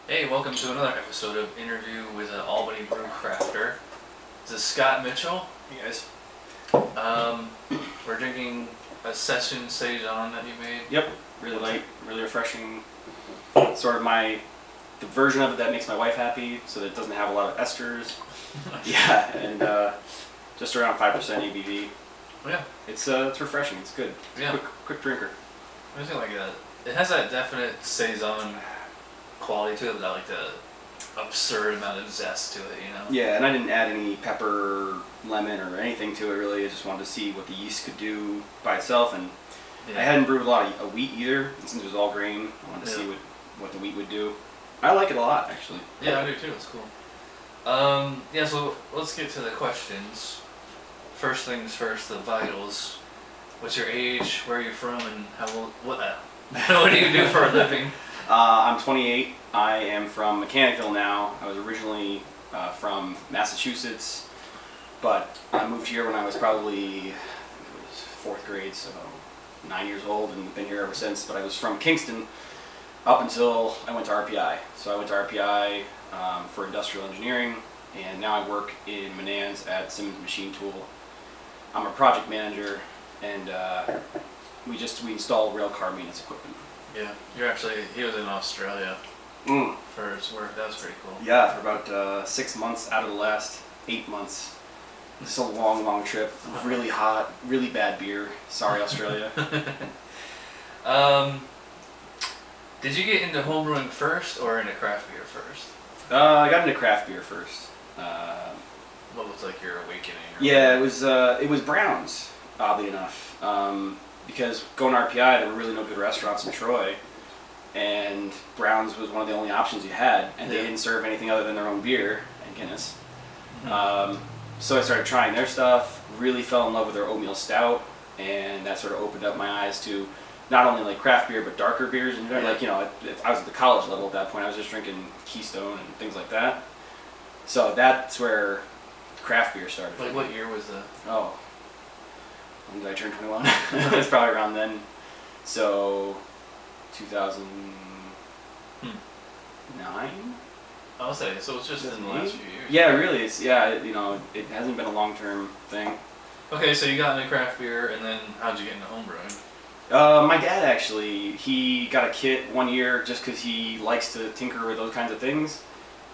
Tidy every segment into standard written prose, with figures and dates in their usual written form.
Hey, welcome to another episode of Interview with an Albany Brew Crafter. This is Scott Mitchell. Hey guys. We're drinking a session saison that you made. Yep, really light, really refreshing. Sort of the version of it that makes my wife happy, so that it doesn't have a lot of esters. Yeah, and just around 5% ABV. Yeah. It's refreshing. It's good. It's Yeah. a quick drinker. I think like that. It has that definite saison quality to it, but like the absurd amount of zest to it, you know? Yeah, and I didn't add any pepper, lemon, or anything to it really. I just wanted to see what the yeast could do by itself, and Yeah. I hadn't brewed a lot of wheat either, and since it was all grain, I wanted to see what the wheat would do. I like it a lot, actually. Yeah, I do too. It's cool. Yeah, so let's get to the questions. First things first, the vitals. What's your age? Where are you from? And what do you do for a living? I'm 28. I am from Mechanicville now. I was originally from Massachusetts, but I moved here when I was probably, I think it was 4th grade, so 9 years old, and been here ever since. But I was from Kingston up until I went to RPI. So I went to RPI for industrial engineering, and now I work in Menands at Simmons Machine Tool. I'm a project manager, and we install rail car maintenance equipment. Yeah, he was in Australia for his work. That was pretty cool. Yeah, for about 6 months out of the last 8 months. It's a long trip. Really hot, really bad beer. Sorry, Australia. Did you get into homebrewing first or into craft beer first? I got into craft beer first. What was like your awakening? Yeah, it was Brown's, oddly enough. Because going to RPI, there were really no good restaurants in Troy, and Brown's was one of the only options you had, and they didn't serve anything other than their own beer and Guinness. Mm-hmm. So I started trying their stuff, really fell in love with their oatmeal stout, and that sort of opened up my eyes to not only like craft beer, but darker beers. And like, you know, I was at the college level at that point. I was just drinking Keystone and things like that. So that's where craft beer started. Like what year was that? Oh. When did I turn 21? It was probably around then. So, 2009? I'll say, so it's just in the last few years. Yeah, really. It hasn't been a long-term thing. Okay, so you got into craft beer, and then how'd you get into homebrewing? My dad actually, he got a kit one year just because he likes to tinker with those kinds of things,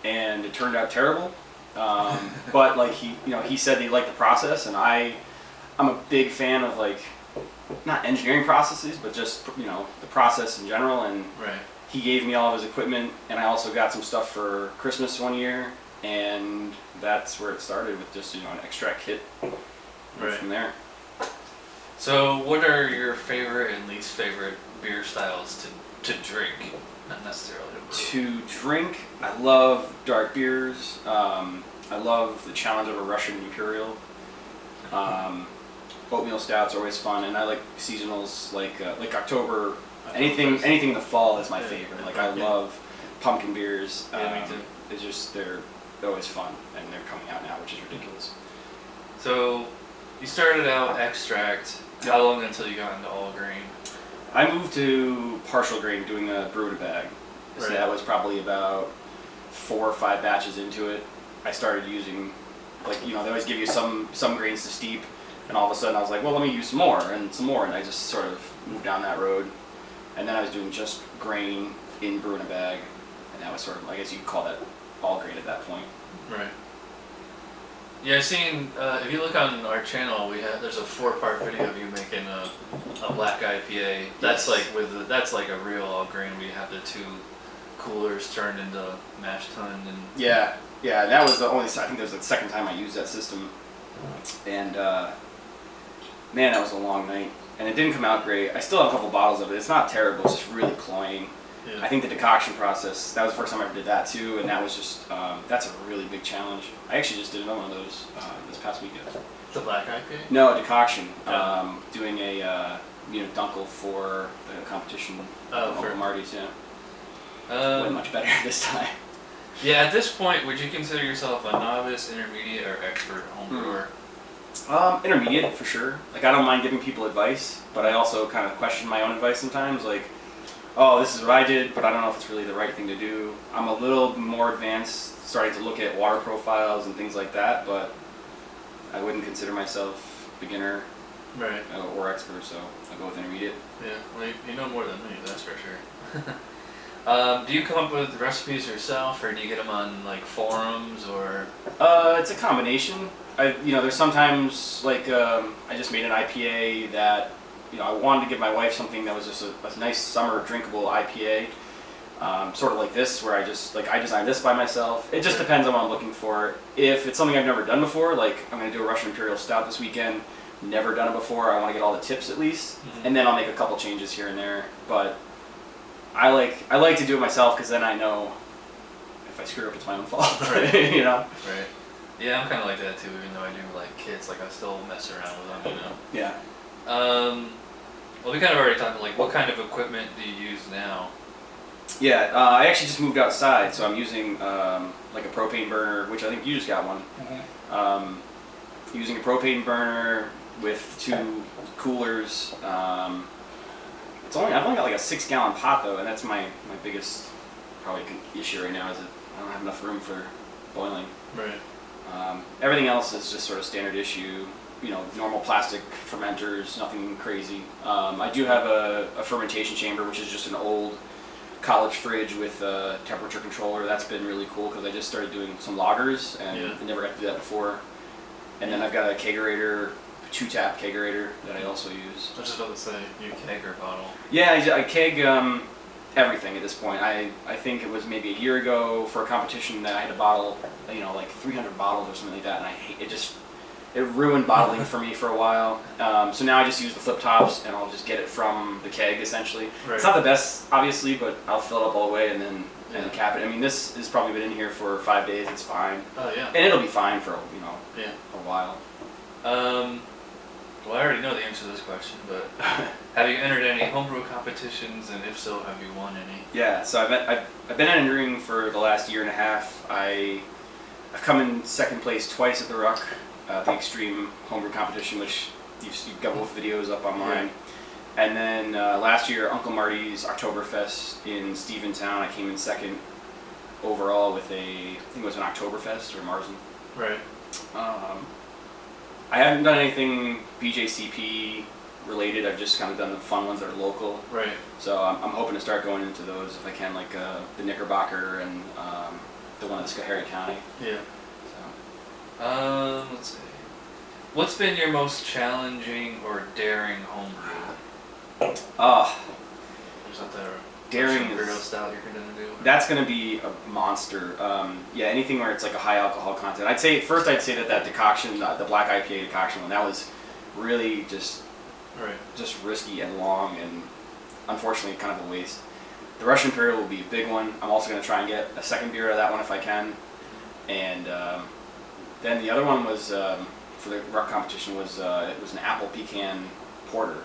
and it turned out terrible. But like he said he liked the process, and I'm a big fan of like, not engineering processes, but just, the process in general. And he gave me all of his equipment, and I also got some stuff for Christmas one year, and that's where it started with just, an extract kit. From there. So what are your favorite and least favorite beer styles to drink? Not necessarily to drink, I love dark beers. I love the challenge of a Russian Imperial. Oatmeal stouts are always fun, and I like seasonals like October. Anything in the fall is my favorite. Like I love pumpkin beers. Me too. It's just they're always fun, and they're coming out now, which is ridiculous. So you started out extract. How long until you got into all grain? I moved to partial grain, doing a brewed bag. So that was probably about 4 or 5 batches into it. I started using, they always give you some grains to steep. And all of a sudden I was like, well, let me use some more, and I just sort of moved down that road. And then I was doing just grain in brew in a bag, and that was sort of, I guess you could call that all grain at that point. Right. Yeah, I've seen, if you look on our channel, there's a 4-part video of you making a black IPA. That's that's like a real all grain where you have the 2 coolers turned into mash tun. And yeah, that was I think that was the second time I used that system. And man, that was a long night, and it didn't come out great. I still have a couple bottles of it. It's not terrible, it's just really cloying. Yeah. I think the decoction process, that was the first time I ever did that too, and that was just, that's a really big challenge. I actually just did another one of those this past weekend. The black IPA? No, a decoction. Doing a Dunkel for the competition. For Marty's, yeah. Went much better this time. Yeah, at this point, would you consider yourself a novice, intermediate, or expert homebrewer? Intermediate for sure. Like I don't mind giving people advice, but I also kind of question my own advice sometimes. Like oh, this is what I did, but I don't know if it's really the right thing to do. I'm a little more advanced, starting to look at water profiles and things like that, but I wouldn't consider myself beginner Right. or expert, so I'll go with intermediate. Yeah. Well, you know more than me, that's for sure. Do you come up with recipes yourself, or do you get them on like forums, or? It's a combination. There's sometimes like I just made an IPA that I wanted to give my wife something that was just a nice summer drinkable IPA, sort of like this, where I designed this by myself. It just depends on what I'm looking for. If it's something I've never done before, like I'm going to do a Russian Imperial Stout this weekend, never done it before, I want to get all the tips at least, and then I'll make a couple changes here and there. But I like to do it myself because then I know if I screw up, it's my own fault. Right. Right. Yeah, I'm kind of like that too. Even though I do like kits, like I still mess around with them. Yeah. Well, we kind of already talked. Like, what kind of equipment do you use now? Yeah, I actually just moved outside, so I'm using like a propane burner, which I think you just got one. Using a propane burner with 2 coolers. I've only got like a 6-gallon pot though, and that's my biggest probably issue right now is that I don't have enough room for boiling. Right. Everything else is just sort of standard issue. Normal plastic fermenters, nothing crazy. I do have a fermentation chamber, which is just an old college fridge with a temperature controller. That's been really cool because I just started doing some lagers and I never got to do that before. And then I've got a kegerator, 2-tap kegerator that I also use. I was just about to say, you keg or bottle? Yeah, I keg everything at this point. I think it was maybe a year ago for a competition that I had to bottle, like 300 bottles or something like that, and I hate it. It ruined bottling for me for a while. So now I just use the flip tops, and I'll just get it from the keg essentially. Right. It's not the best, obviously, but I'll fill it up all the way and then cap it. I mean, this has probably been in here for 5 days. It's fine. Oh yeah. And it'll be fine for a while. Well, I already know the answer to this question, but have you entered any homebrew competitions, and if so, have you won any? Yeah, so I've been entering for the last year and a half. I've come in second place twice at the Ruck, the Extreme Homebrew Competition, which you've got both videos up online. Yeah. And then last year, Uncle Marty's Oktoberfest in Steventown, I came in second overall with I think it was an Oktoberfest or Marzen. Right. I haven't done anything BJCP related. I've just kind of done the fun ones that are local. Right. So I'm hoping to start going into those if I can, like the Knickerbocker and the one in Schoharie County. Yeah. So. Let's see. What's been your most challenging or daring homebrew? Is that the daring Imperial Stout you're gonna do? That's gonna be a monster. Anything where it's like a high alcohol content. I'd say that decoction, the black IPA decoction one, that was really just risky and long and unfortunately kind of a waste. The Russian Imperial will be a big one. I'm also gonna try and get a second beer of that one if I can. And then the other one was for the Ruck competition was it was an apple pecan porter,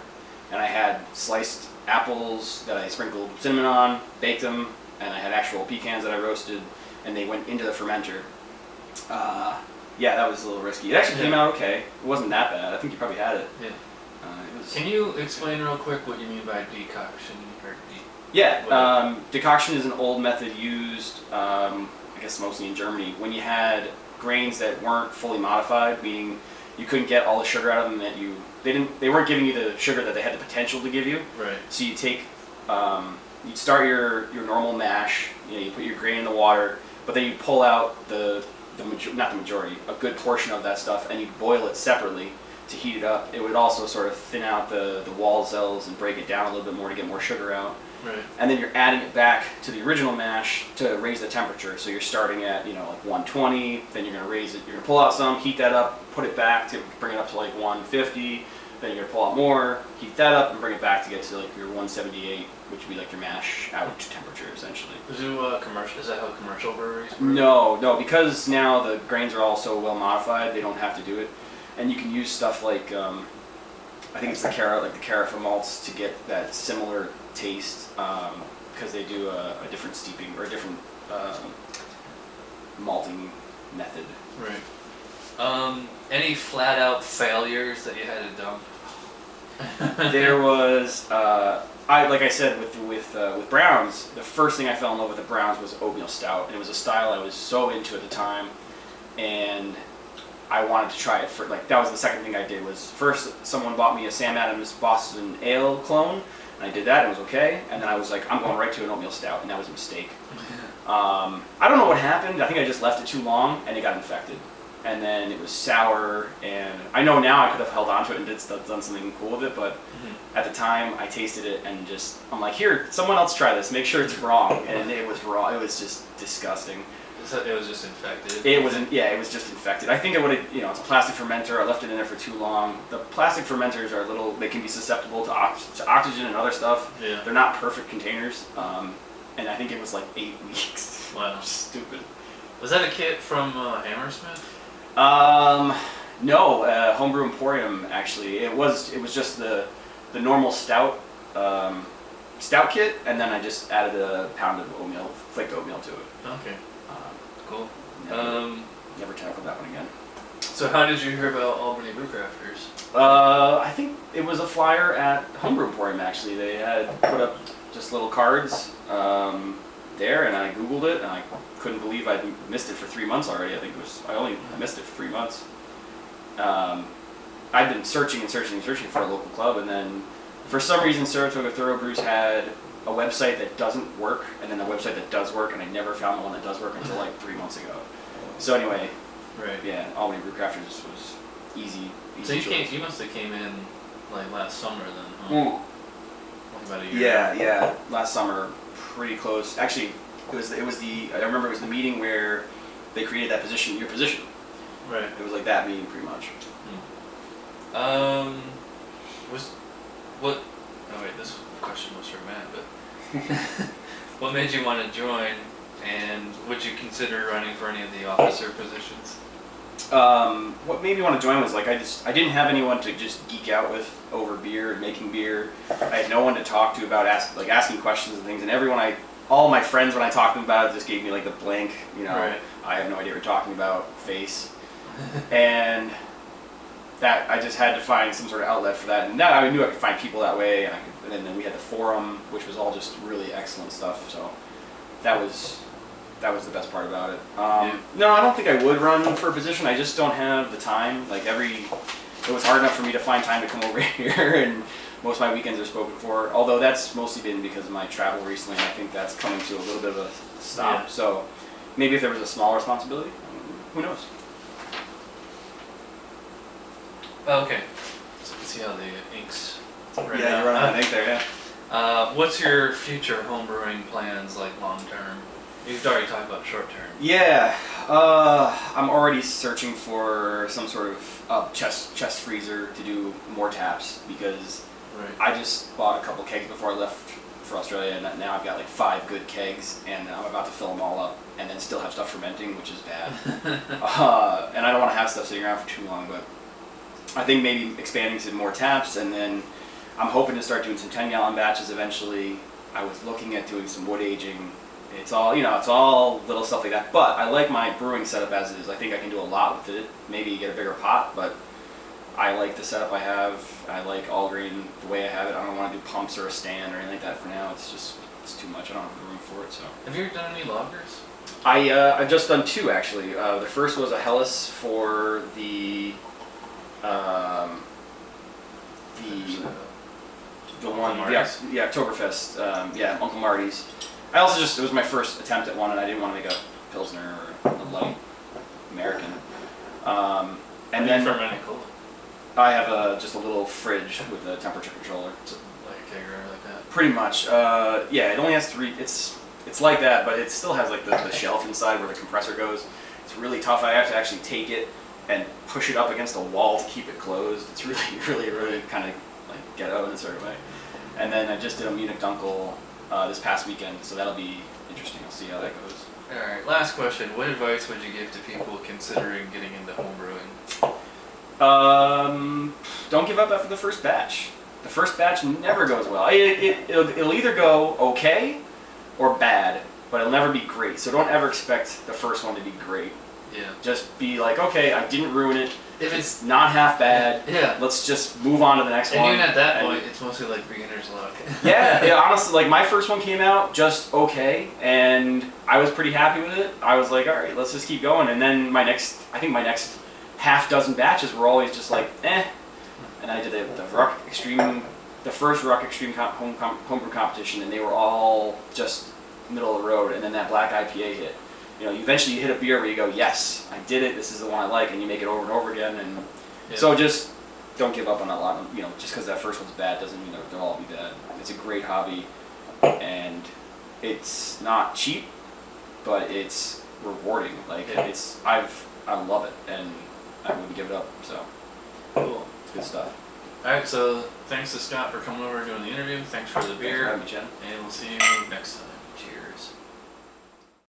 and I had sliced apples that I sprinkled cinnamon on, baked them, and I had actual pecans that I roasted, and they went into the fermenter. That was a little risky. It actually came out okay. It wasn't that bad. I think you probably had it. Yeah. Can you explain real quick what you mean by decoction? Decoction is an old method used, I guess mostly in Germany, when you had grains that weren't fully modified, meaning you couldn't get all the sugar out of them they weren't giving you the sugar that they had the potential to give you. Right. So you take, you'd start your normal mash, you put your grain in the water, but then you pull out not the majority, a good portion of that stuff, and you boil it separately to heat it up. It would also sort of thin out the wall cells and break it down a little bit more to get more sugar out. Right. And then you're adding it back to the original mash to raise the temperature. So you're starting at like 120, then you're gonna raise it. You're gonna pull out some, heat that up, put it back to bring it up to like 150. Then you're gonna pull out more, heat that up, and bring it back to get to like your 178, which would be like your mash out temperature essentially. Is that how commercial breweries work? No, because now the grains are all so well modified, they don't have to do it, and you can use stuff like I think it's the Carafa malts to get that similar taste because they do a different steeping or a different malting method. Right. Any flat out failures that you had to dump? There was like I said with Browns, the first thing I fell in love with at Browns was oatmeal stout, and it was a style I was so into at the time, and I wanted to try it for like that was the second thing I did was first someone bought me a Sam Adams Boston Ale clone, and I did that. It was okay, and then I was like, I'm going right to an oatmeal stout, and that was a mistake. I don't know what happened. I think I just left it too long, and it got infected. And then it was sour, and I know now I could have held on to it and done something cool with it, but at the time I tasted it and just, I'm like, here, someone else try this, make sure it's wrong, and it was raw. It was just disgusting. It was just infected. It wasn't, yeah, it was just infected. I think it would have, it's a plastic fermenter. I left it in there for too long. The plastic fermenters are they can be susceptible to oxygen and other stuff. Yeah. They're not perfect containers, and I think it was like 8 weeks. Wow. Stupid. Was that a kit from Hammersmith? No, Homebrew Emporium actually. It was just the normal stout kit, and then I just added a pound of oatmeal, flaked oatmeal to it. Okay. Cool. Never tackled that one again. So how did you hear about Albany Brew Crafters? I think it was a flyer at Homebrew Emporium actually. They had put up just little cards there, and I Googled it, and I couldn't believe I'd missed it for 3 months already. I missed it for 3 months. I'd been searching for a local club, and then for some reason Saratoga Thorough Brews had a website that doesn't work, and then a website that does work, and I never found the one that does work until like 3 months ago. So anyway, right. Yeah, Albany Brew Crafters was easy. So you must have came in like last summer then, huh? Like about a year. Yeah, last summer, pretty close. Actually, I remember it was the meeting where they created that position, your position. Right. It was like that meeting pretty much. Oh wait, this question was for Matt, but what made you want to join, and would you consider running for any of the officer positions? What made me want to join was like I didn't have anyone to just geek out with over beer and making beer. I had no one to talk to about asking questions and things, and all my friends when I talked to them about it just gave me like the blank, Right. I have no idea what you're talking about face, and that I just had to find some sort of outlet for that, and that I knew I could find people that way, and then we had the forum, which was all just really excellent stuff. So that was the best part about it. No, I don't think I would run for a position. I just don't have the time. It was hard enough for me to find time to come over here, and most of my weekends are spoken for. Although that's mostly been because of my travel recently, and I think that's coming to a little bit of a stop. Yeah. So maybe if there was a small responsibility, who knows? Okay. So you can see how the ink's right Yeah, now. you're running out of ink there, yeah. What's your future homebrewing plans, like long term? You've already talked about short term. Yeah, I'm already searching for some sort of chest freezer to do more taps, because Right. I just bought a couple kegs before I left for Australia, and now I've got like 5 good kegs, and I'm about to fill them all up, and then still have stuff fermenting, which is bad. And I don't want to have stuff sitting around for too long, but I think maybe expanding to more taps, and then I'm hoping to start doing some 10-gallon batches eventually. I was looking at doing some wood aging. It's all little stuff like that, but I like my brewing setup as it is. I think I can do a lot with it. Maybe get a bigger pot, but I like the setup I have. I like all grain the way I have it. I don't want to do pumps or a stand or anything like that for now. It's too much. I don't have the room for it. So. Have you ever done any lagers? I've just done 2 actually. The first was a Helles for the Oktoberfest. Uncle Marty's. I also it was my first attempt at one, and I didn't want to make a Pilsner or a light American. And then fermenting cold. I have just a little fridge with a temperature controller. Like a kegger like that. Pretty much. It only has 3. It's like that, but it still has like the shelf inside where the compressor goes. It's really tough. I have to actually take it and push it up against a wall to keep it closed. It's really kind of like ghetto in a certain way. And then I just did a Munich Dunkel this past weekend, so that'll be interesting. I'll see how that goes. Alright, last question. What advice would you give to people considering getting into homebrewing? Don't give up after the first batch. The first batch never goes well. It'll either go okay or bad, but it'll never be great. So don't ever expect the first one to be great. Yeah. Just be like, okay, I didn't ruin it. If It's not half bad. Yeah. Let's just move on to the next And one. even at that And- point, it's mostly like beginner's luck. yeah, honestly, like my first one came out just okay, and I was pretty happy with it. I was like, all right, let's just keep going. And then my next half dozen batches were always just like, eh. And I did the Ruck Extreme, the first Ruck Extreme homebrew competition, and they were all just middle of the road. And then that black IPA hit. You know, eventually you hit a beer where you go, yes, I did it. This is the one I like, and you make it over and over again. And so just don't give up on that lot. You know, just because that first one's bad doesn't mean they'll all be bad. It's a great hobby, and it's not cheap, but it's rewarding. Like I love it, and I wouldn't give it up. So Cool. it's good stuff. All right, so thanks to Scott for coming over and doing the interview. Thanks for the Thanks for beer, having me, Jen. and we'll see you next time.